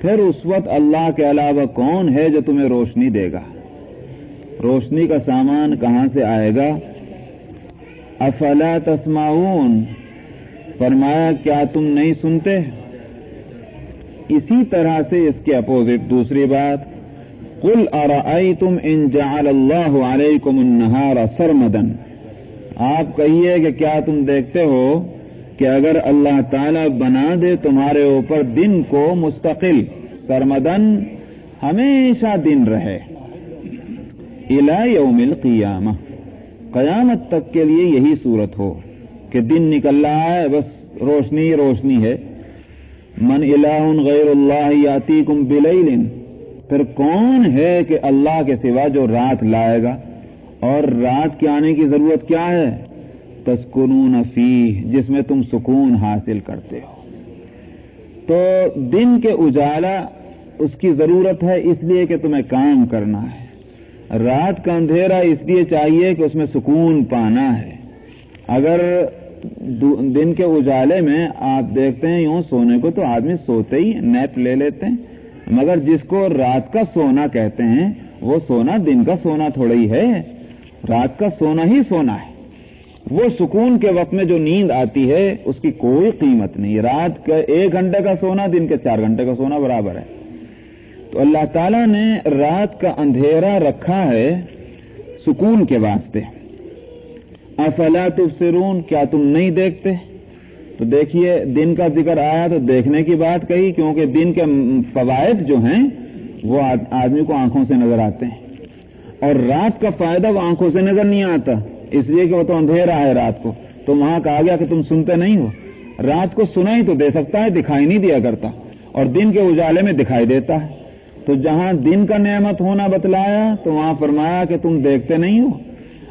A: پھر اس وقت اللہ کے علاوہ کون ہے جو تمہیں روشنی دے گا؟ روشنی کا سامان کہاں سے آئے گا؟ افلا تسمعون، فرمایا کیا تم نہیں سنتے؟ اسی طرح سے اس کے اپوزٹ دوسری بات، قل ارأیتم ان جعل اللہ علیکم النہار سرمدا، آپ کہیے کہ کیا تم دیکھتے ہو کہ اگر اللہ تعالیٰ بنا دے تمہارے اوپر دن کو مستقل، سرمدن
B: ہمیشہ دن رہے الی یوم القیامہ، قیامت تک کے لیے یہی صورت ہو کہ دن نکل رہا ہے، بس روشنی روشنی ہے. من الہ غیر اللہ یاتیکم بلیل، پھر کون ہے کہ اللہ کے سوا جو رات لائے گا؟ اور رات کے آنے کی ضرورت کیا ہے؟ تسکنون فیہ، جس میں تم سکون حاصل کرتے ہو. تو دن کے اجالا اس کی ضرورت ہے اس لیے کہ تمہیں کام کرنا ہے. رات کا اندھیرا اس لیے چاہیے کہ اس میں سکون پانا ہے. اگر دن کے اجالے میں آپ دیکھتے ہیں یوں سونے کو تو آدمی سوتے ہی نیپ لے لیتے ہیں، مگر جس کو رات کا سونا کہتے ہیں وہ سونا دن کا سونا تھوڑا ہی ہے، رات کا سونا ہی سونا ہے. وہ سکون کے وقت میں جو نیند آتی ہے اس کی کوئی قیمت نہیں. رات کا 1 گھنٹے کا سونا دن کے 4 گھنٹے کا سونا برابر ہے. تو اللہ تعالیٰ نے رات کا اندھیرا رکھا ہے سکون کے واسطے. افلا تبصرون، کیا تم نہیں دیکھتے؟ تو دیکھیے دن کا ذکر آیا تو دیکھنے کی بات کہی، کیونکہ دن کے فوائد جو ہیں وہ آدمی کو آنکھوں سے نظر آتے ہیں، اور رات کا فائدہ وہ آنکھوں سے نظر نہیں آتا، اس لیے کہ وہ تو اندھیرا ہے رات کو. تو وہاں کہا گیا کہ تم سنتے نہیں ہو. رات کو سنا ہی تو دے سکتا ہے، دکھائی نہیں دیا کرتا، اور دن کے اجالے میں دکھائی دیتا ہے. تو جہاں دن کا نعمت ہونا بتلایا تو وہاں فرمایا کہ تم دیکھتے نہیں ہو،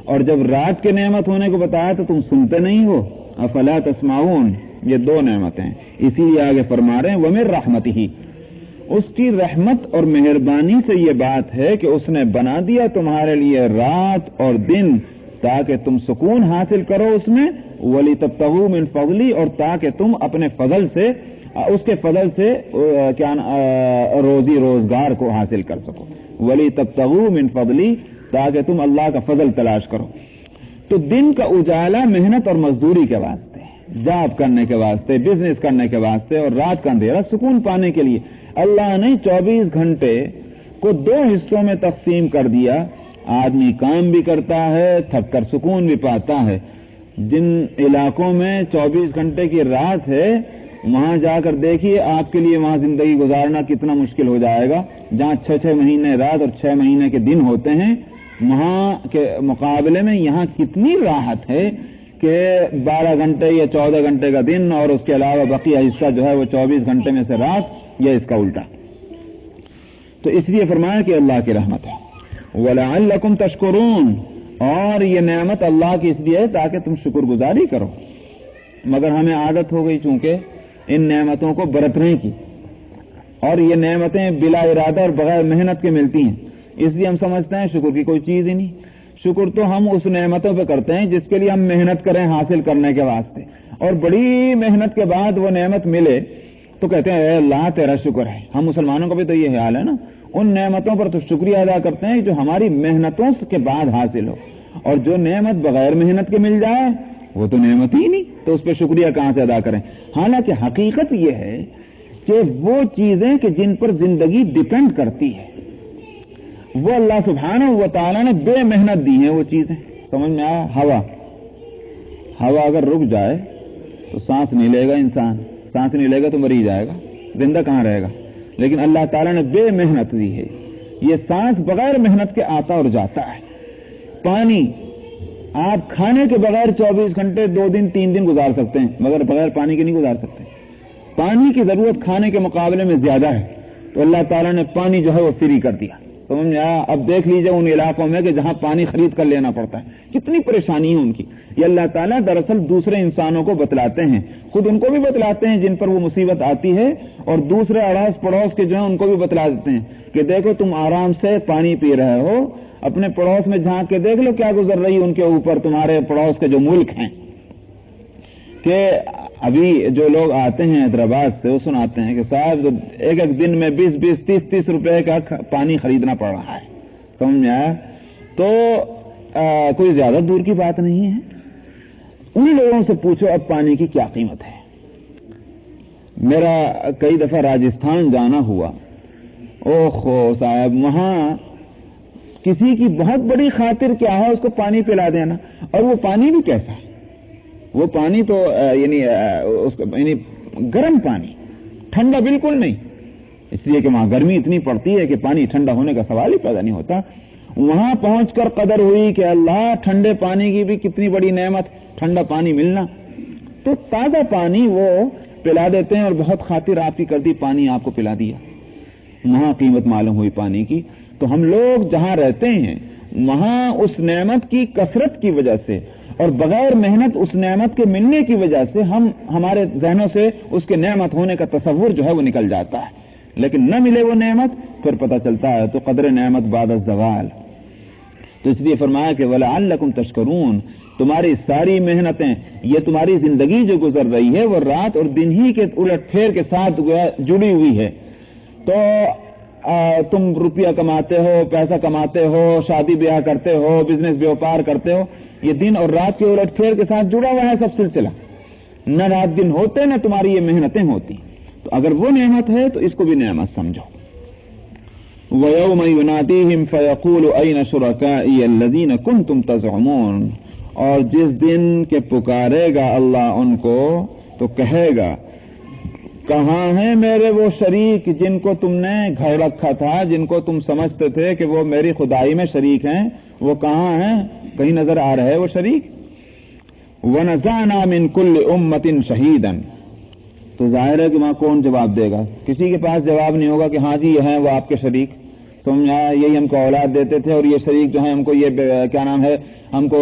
B: اور جب رات کے نعمت ہونے کو بتایا تو تم سنتے نہیں ہو. افلا تسمعون، یہ 2 نعمتیں ہیں. اسی لیے آگے فرما رہے ہیں وَمِن رَحْمَتِهِ، اس کی رحمت اور مہربانی سے یہ بات ہے کہ اس نے بنا دیا تمہارے لیے رات اور دن تاکہ تم سکون حاصل کرو اس میں، وَلِتَبْتَغُوا مِن فَضْلِهِ، اور تاکہ تم اپنے فضل سے، اس کے فضل سے روزی روزگار کو حاصل کر سکو. وَلِتَبْتَغُوا مِن فَضْلِهِ، تاکہ تم اللہ کا فضل تلاش کرو. تو دن کا اجالا محنت اور مزدوری کے واسطے، جاب کرنے کے واسطے، بزنس کرنے کے واسطے، اور رات کا اندھیرا سکون پانے کے لیے. اللہ نے 24 گھنٹے کو 2 حصوں میں تقسیم کر دیا. آدمی کام بھی کرتا ہے، تھک کر سکون بھی پاتا ہے. جن علاقوں میں 24 گھنٹے کی رات ہے وہاں جا کر دیکھیے آپ کے لیے وہاں زندگی گزارنا کتنا مشکل ہو جائے گا. جہاں 6 مہینے رات اور 6 مہینے کے دن ہوتے ہیں، وہاں کے مقابلے میں یہاں کتنی راحت ہے کہ 12 گھنٹے یا 14 گھنٹے کا دن، اور اس کے علاوہ بقیہ حصہ جو ہے وہ 24 گھنٹے میں سے رات، یا اس کا الٹا. تو اس لیے فرمایا کہ اللہ کی رحمت ہے. وَلَعَلَّكُمْ تَشْكُرُونَ، اور یہ نعمت اللہ کی اس لیے ہے تاکہ تم شکر گزاری کرو. مگر ہمیں عادت ہو گئی چونکہ ان نعمتوں کو برتنے کی، اور یہ نعمتیں بلا ارادہ اور بغیر محنت کے ملتی ہیں، اس لیے ہم سمجھتے ہیں شکر کی کوئی چیز ہی نہیں. شکر تو ہم اس نعمتوں پہ کرتے ہیں جس کے لیے ہم محنت کریں حاصل کرنے کے واسطے، اور بڑی محنت کے بعد وہ نعمت ملے تو کہتے ہیں اے اللہ تیرا شکر ہے. ہم مسلمانوں کا بھی تو یہ حال ہے نا، ان نعمتوں پر تو شکریہ ادا کرتے ہیں جو ہماری محنتوں کے بعد حاصل ہو، اور جو نعمت بغیر محنت کے مل جائے وہ تو نعمت ہی نہیں، تو اس پہ شکریہ کہاں سے ادا کریں. حالانکہ حقیقت یہ ہے کہ وہ چیزیں کہ جن پر زندگی ڈپینڈ کرتی ہے وہ اللہ سبحانہ و تعالیٰ نے بے محنت دی ہیں. وہ چیزیں سمجھ میں آیا؟ ہوا اگر رک جائے تو سانس نہیں لے گا انسان، سانس نہیں لے گا تو مر ہی جائے گا، زندہ کہاں رہے گا. لیکن اللہ تعالیٰ نے بے محنت دی ہے. یہ سانس بغیر محنت کے آتا اور جاتا ہے. پانی آپ کھانے کے بغیر 24 گھنٹے 2 دن 3 دن گزار سکتے ہیں، مگر بغیر پانی کے نہیں گزار سکتے. پانی کی ضرورت کھانے کے مقابلے میں زیادہ ہے، تو اللہ تعالیٰ نے پانی جو ہے وہ فری کر دیا. سمجھ میں آیا؟ اب دیکھ لیجئے ان علاقوں میں کہ جہاں پانی خرید کر لینا پڑتا ہے کتنی پریشانی ہے ان کی. یہ اللہ تعالیٰ دراصل دوسرے انسانوں کو بتلاتے ہیں، خود ان کو بھی بتلاتے ہیں جن پر وہ مصیبت آتی ہے، اور دوسرے اڑوس پڑوس کے جو ہیں ان کو بھی بتلا دیتے ہیں کہ دیکھو تم آرام سے پانی پی رہے ہو، اپنے پڑوس میں جھانک کے دیکھ لو کیا گزر رہی ان کے اوپر تمہارے پڑوس کے جو ملک ہیں. کہ ابھی جو لوگ آتے ہیں حیدرآباد سے وہ سناتے ہیں کہ صاحب ایک دن میں 20 30 روپے کا پانی خریدنا پڑ رہا ہے. سمجھ میں آیا؟ تو کوئی زیادہ دور کی بات نہیں ہے. ان لوگوں سے پوچھو اب پانی کی کیا قیمت ہے. میرا کئی دفعہ راجستھان جانا ہوا. اوہو صاحب، وہاں کسی کی بہت بڑی خاطر کیا ہے اس کو پانی پلا دینا، اور وہ پانی بھی کیسا ہے. وہ پانی تو یعنی گرم پانی، ٹھنڈا بالکل نہیں. اس لیے کہ وہاں گرمی اتنی پڑتی ہے کہ پانی ٹھنڈا ہونے کا سوال ہی پیدا نہیں ہوتا. وہاں پہنچ کر قدر ہوئی کہ اللہ ٹھنڈے پانی کی بھی کتنی بڑی نعمت، ٹھنڈا پانی ملنا. تو تازہ پانی وہ پلا دیتے ہیں اور بہت خاطر آپ کی کردی پانی آپ کو پلا دیا. وہاں قیمت معلوم ہوئی پانی کی. تو ہم لوگ جہاں رہتے ہیں وہاں اس نعمت کی کثرت کی وجہ سے اور بغیر محنت اس نعمت کے ملنے کی وجہ سے ہمارے ذہنوں سے اس کے نعمت ہونے کا تصور جو ہے وہ نکل جاتا ہے. لیکن نہ ملے وہ نعمت پھر پتہ چلتا ہے تو قدر نعمت بعد الزوال. تو اس لیے فرمایا کہ وَلَعَلَّكُمْ تَشْكُرُونَ، تمہاری ساری محنتیں، یہ تمہاری زندگی جو گزر رہی ہے وہ رات اور دن ہی کے الٹ پھیر کے ساتھ جڑی ہوئی ہے. تو تم روپیہ کماتے ہو، پیسہ کماتے ہو، شادی بیاہ کرتے ہو، بزنس بیوپار کرتے ہو، یہ دن اور رات کے الٹ پھیر کے ساتھ جڑا ہوا ہے سب سلسلہ. نہ رات دن ہوتے نہ تمہاری یہ محنتیں ہوتی. تو اگر وہ نعمت ہے تو اس کو بھی نعمت سمجھو. وَيَوْمَ يُنَادِيهِمْ فَيَقُولُ أَيْنَ شُرَكَائِيَ الَّذِينَ كُنْتُمْ تَزْعُمُونَ، اور جس دن کہ پکارے گا اللہ ان کو تو کہے گا کہاں ہیں میرے وہ شریک جن کو تم نے گھر رکھا تھا، جن کو تم سمجھتے تھے کہ وہ میری خدائی میں شریک ہیں، وہ کہاں ہیں؟ کہیں نظر آ رہے وہ شریک؟ وَنَزَعْنَا مِن كُلِّ أُمَّةٍ شَهِيدًا، تو ظاہر ہے کہ وہاں کون جواب دے گا؟ کسی کے پاس جواب نہیں ہوگا کہ ہاں جی یہ ہیں وہ آپ کے شریک، تم یہی ہم کو اولاد دیتے تھے اور یہ شریک جو ہیں ہم کو یہ کیا نام ہے ہم کو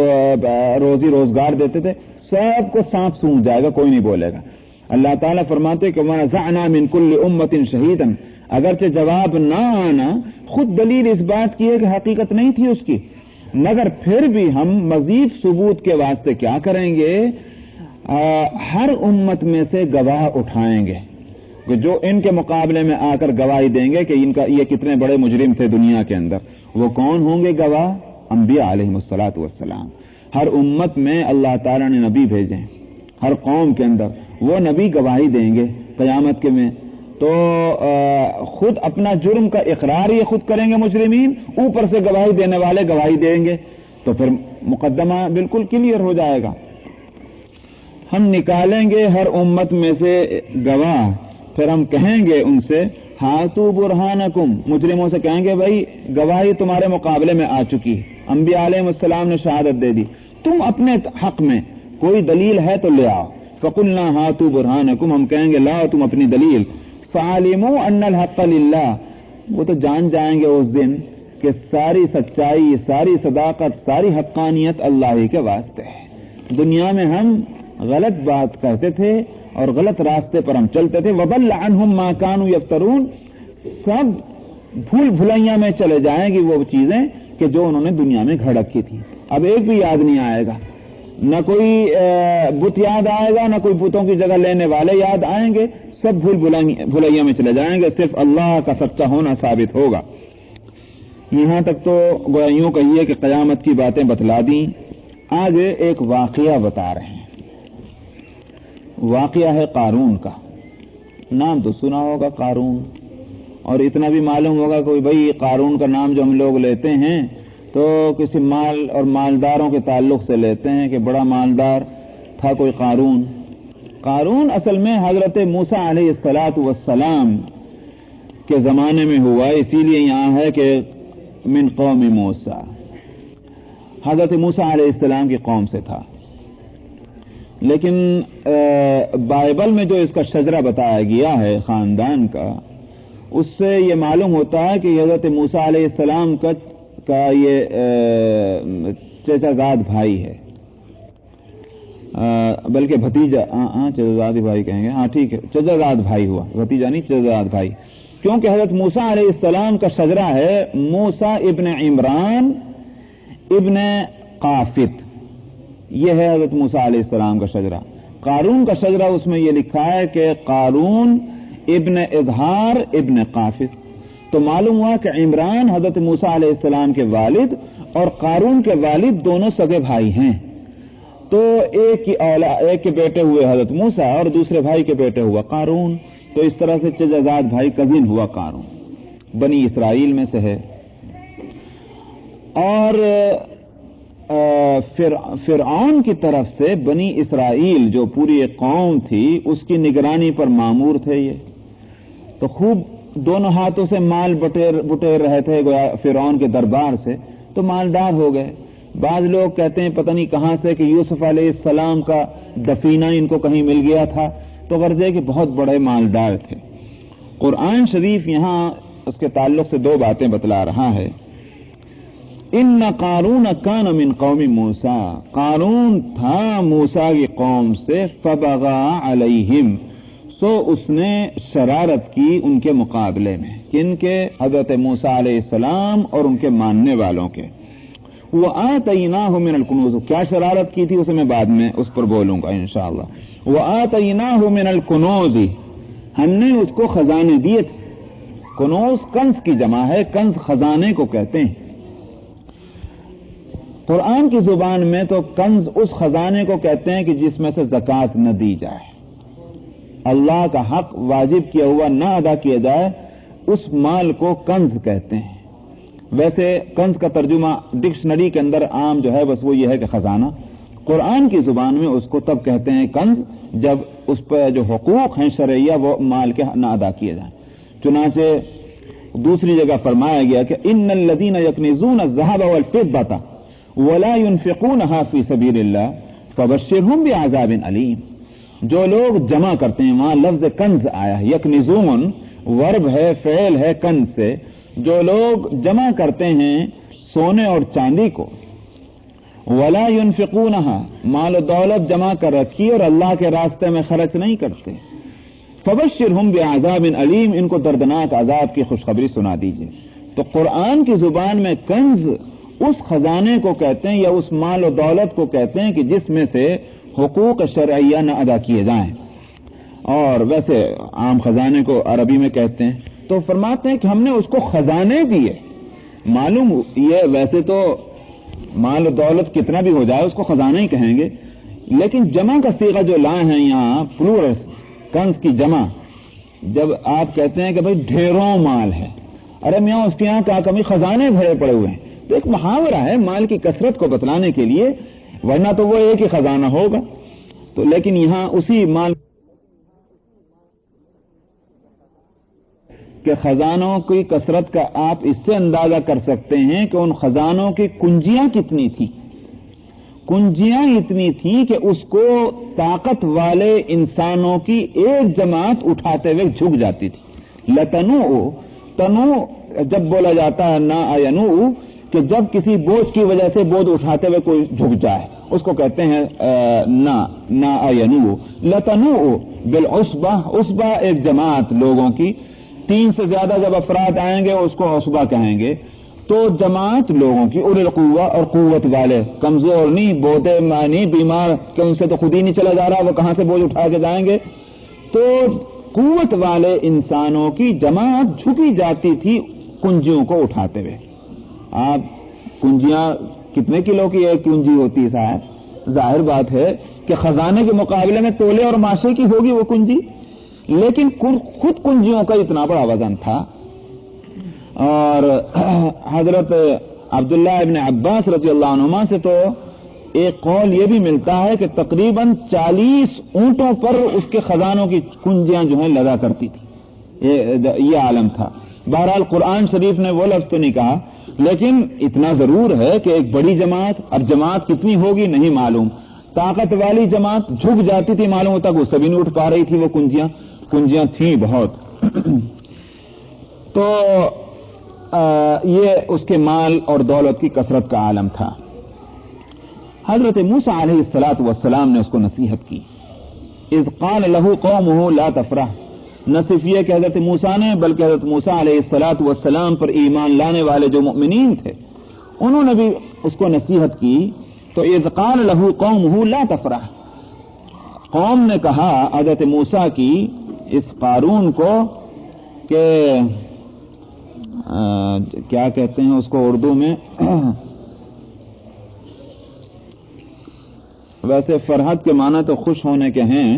B: روزی روزگار دیتے تھے. سب کو سانپ سونگھ جائے گا، کوئی نہیں بولے گا. اللہ تعالیٰ فرماتے کہ وَنَزَعْنَا مِن كُلِّ أُمَّةٍ شَهِيدًا، اگرچہ جواب نہ آنا خود دلیل اس بات کی ہے کہ حقیقت نہیں تھی اس کی، مگر پھر بھی ہم مزید ثبوت کے واسطے کیا کریں گے؟ ہر امت میں سے گواہ اٹھائیں گے کہ جو ان کے مقابلے میں آ کر گواہی دیں گے کہ یہ کتنے بڑے مجرم تھے دنیا کے اندر. وہ کون ہوں گے گواہ؟ انبیاء علیہم الصلاۃ والسلام. ہر امت میں اللہ تعالیٰ نے نبی بھیجے، ہر قوم کے اندر وہ نبی گواہی دیں گے قیامت کے میں. تو خود اپنا جرم کا اقرار یہ خود کریں گے مجرمین، اوپر سے گواہی دینے والے گواہی دیں گے، تو پھر مقدمہ بالکل کلیئر ہو جائے گا. ہم نکالیں گے ہر امت میں سے گواہ، پھر ہم کہیں گے ان سے ہاتو برہانکم، مجرموں سے کہیں گے بھائی گواہی تمہارے مقابلے میں آ چکی ہے، انبیاء علیہ السلام نے شہادت دے دی، تم اپنے حق میں کوئی دلیل ہے تو لے آؤ. فقلنا ہاتو برہانکم، ہم کہیں گے لاؤ تم اپنی دلیل. فعلموا ان الحق للہ، وہ تو جان جائیں گے اس دن کہ ساری سچائی، ساری صداقت، ساری حقانیت اللہ ہی کے واسطے ہے. دنیا میں ہم غلط بات کرتے تھے اور غلط راستے پر ہم چلتے تھے. وَضَلَّ عَنْهُمْ مَا كَانُوا يَفْتَرُونَ، سب بھول بھلائیاں میں چلے جائیں گی وہ چیزیں کہ جو انہوں نے دنیا میں گھڑ رکھی تھی. اب ایک بھی یاد نہیں آئے گا، نہ کوئی بت یاد آئے گا، نہ کوئی بتوں کی جگہ لینے والے یاد آئیں گے. سب بھول بھلائیاں میں چلے جائیں گے، صرف اللہ کا سچا ہونا ثابت ہوگا. یہاں تک تو گویا یوں کہیے کہ قیامت کی باتیں بتلا دیں. آگے ایک واقعہ بتا رہے ہیں. واقعہ ہے قارون کا. نام تو سنا ہوگا قارون، اور اتنا بھی معلوم ہوگا کہ بھئی قارون کا نام جو ہم لوگ لیتے ہیں تو کسی مال اور مالداروں کے تعلق سے لیتے ہیں کہ بڑا مالدار تھا کوئی قارون. قارون اصل میں حضرت موسیٰ علیہ السلام کے زمانے میں ہوا، اسی لیے یہاں ہے کہ من قوم موسیٰ، حضرت موسیٰ علیہ السلام کی قوم سے تھا. لیکن بائبل میں جو اس کا شجرہ بتایا گیا ہے خاندان کا، اس سے یہ معلوم ہوتا ہے کہ حضرت موسیٰ علیہ السلام کا یہ چچا زاد بھائی ہے، بلکہ بھتیجا، چچا زاد بھائی کہیں گے، ہاں ٹھیک ہے، چچا زاد بھائی ہوا، بھتیجا نہیں، چچا زاد بھائی. کیونکہ حضرت موسیٰ علیہ السلام کا شجرہ ہے موسیٰ ابن عمران ابن قافت، یہ ہے حضرت موسیٰ علیہ السلام کا شجرہ. قارون کا شجرہ اس میں یہ لکھا ہے کہ قارون ابن اظہار ابن قافت. تو معلوم ہوا کہ عمران حضرت موسیٰ علیہ السلام کے والد اور قارون کے والد دونوں سگے بھائی ہیں. تو ایک کے بیٹے ہوئے حضرت موسیٰ اور دوسرے بھائی کے بیٹے ہوا قارون. تو اس طرح سے چچا زاد بھائی کزن ہوا قارون، بنی اسرائیل میں سے ہے. اور فرعون کی طرف سے بنی اسرائیل جو پوری ایک قوم تھی اس کی نگرانی پر مامور تھے یہ. تو خوب دونوں ہاتھوں سے مال بٹیر رہے تھے گویا فرعون کے دربار سے، تو مالدار ہو گئے۔ بعض لوگ کہتے ہیں پتہ نہیں کہاں سے کہ یوسف علیہ السلام کا دفینہ ان کو کہیں مل گیا تھا، تو غرض ہے کہ بہت بڑے مالدار تھے۔ قرآن شریف یہاں اس کے تعلق سے دو باتیں بتلا رہا ہے۔ ان قارون کان من قوم موسیٰ، قارون تھا موسیٰ کی قوم سے، فبغى علیہم، سو اس نے شرارت کی ان کے مقابلے میں، کن کے؟ حضرت موسیٰ علیہ السلام اور ان کے ماننے والوں کے۔ وآتیناہ من الکنوز، کیا شرارت کی تھی اسے میں بعد میں اس پر بولوں گا انشاءاللہ۔ وآتیناہ من الکنوز، ہم نے اس کو خزانے دیے تھے۔ کنوز کنز کی جمع ہے، کنز خزانے کو کہتے ہیں۔ قرآن کی زبان میں تو کنز اس خزانے کو کہتے ہیں کہ جس میں سے زکوٰۃ نہ دی جائے، اللہ کا حق واجب کیا ہوا نہ ادا کیا جائے، اس مال کو کنز کہتے ہیں۔ ویسے کنز کا ترجمہ ڈکشنری کے اندر عام جو ہے بس وہ یہ ہے کہ خزانہ، قرآن کی زبان میں اس کو تب کہتے ہیں کنز جب اس پہ جو حقوق ہیں شرعیہ وہ مال کے نہ ادا کیے جائیں۔ چنانچہ دوسری جگہ فرمایا گیا کہ ان الذین یکنزون الذهب والفضة ولا ينفقونها فی سبیل اللہ فبشرهم بعذاب علیم، جو لوگ جمع کرتے ہیں، وہاں لفظ کنز آیا ہے، یکنزون ورب ہے، فعل ہے کنز سے، جو لوگ جمع کرتے ہیں سونے اور چاندی کو، ولا ينفقونها، مال و دولت جمع کر رکھی اور اللہ کے راستے میں خرچ نہیں کرتے، فبشرهم بعذاب علیم، ان کو دردناک عذاب کی خوشخبری سنا دیجیے۔ تو قرآن کی زبان میں کنز اس خزانے کو کہتے ہیں یا اس مال و دولت کو کہتے ہیں کہ جس میں سے حقوق شرعیہ نہ ادا کیے جائیں، اور ویسے عام خزانے کو عربی میں کہتے ہیں۔ تو فرماتے ہیں کہ ہم نے اس کو خزانے دیے۔ معلوم یہ ویسے تو مال و دولت کتنا بھی ہو جائے اس کو خزانہ ہی کہیں گے، لیکن جمع کا صیغہ جو لائے ہیں یہاں پلورل، کنز کی جمع، جب آپ کہتے ہیں کہ بھئی ڈھیروں مال ہے، ارے میاں اس کے یہاں کیا کمی، خزانے بھرے پڑے ہوئے ہیں، تو ایک محاورہ ہے مال کی کثرت کو بتلانے کے لیے، ورنہ تو وہ ایک ہی خزانہ ہوگا۔ تو لیکن یہاں اسی مال کہ خزانوں کی کثرت کا آپ اس سے اندازہ کر سکتے ہیں کہ ان خزانوں کی کنجیاں کتنی تھیں۔ کنجیاں اتنی تھیں کہ اس کو طاقت والے انسانوں کی ایک جماعت اٹھاتے ہوئے جھک جاتی تھی۔ لتنو، تنو جب بولا جاتا ہے نا ینو، کہ جب کسی بوجھ کی وجہ سے بوجھ اٹھاتے ہوئے کوئی جھک جائے اس کو کہتے ہیں نا ینو۔ لتنو بالعصبہ، عصبہ ایک جماعت لوگوں کی، 3 سے زیادہ جب افراد آئیں گے اس کو عصبہ کہیں گے۔ تو جماعت لوگوں کی، اولی القوہ، اور قوت والے، کمزور نہیں، بودے مانی، بیمار کہ ان سے تو خود ہی نہیں چلا جا رہا، وہ کہاں سے بوجھ اٹھا کے جائیں گے، تو قوت والے انسانوں کی جماعت جھکی جاتی تھی کنجیوں کو اٹھاتے ہوئے۔ آپ کنجیاں کتنے کلو کی ایک کنجی ہوتی ہے صاحب؟ ظاہر بات ہے کہ خزانے کے مقابلے میں تولے اور ماشے کی ہوگی وہ کنجی، لیکن خود کنجیوں کا اتنا بڑا وزن تھا۔ اور حضرت عبداللہ ابن عباس رضی اللہ عنہما سے تو ایک قول یہ بھی ملتا ہے کہ تقریباً 40 اونٹوں پر اس کے خزانوں کی کنجیاں جو ہیں لگا کرتی تھی، یہ عالم تھا۔ بہرحال قرآن شریف نے وہ لفظ تو نہیں کہا، لیکن اتنا ضرور ہے کہ ایک بڑی جماعت، اب جماعت کتنی ہوگی نہیں معلوم، طاقت والی جماعت جھک جاتی تھی، معلوم ہوتا کہ اس سے بھی نہیں اٹھ پا رہی تھی وہ کنجیاں تھیں بہت۔ تو یہ اس کے مال اور دولت کی کثرت کا عالم تھا۔ حضرت موسیٰ علیہ السلام نے اس کو نصیحت کی، اذ قال له قومه لا تفرح، نہ صرف یہ کہ حضرت موسیٰ نے بلکہ حضرت موسیٰ علیہ السلام پر ایمان لانے والے جو مؤمنین تھے انہوں نے بھی اس کو نصیحت کی۔ تو اذ قال له قومه لا تفرح، قوم نے کہا حضرت موسیٰ کی اس قارون کو کہ کیا کہتے ہیں اس کو اردو میں، ویسے فرحت کے معنی تو خوش ہونے کے ہیں،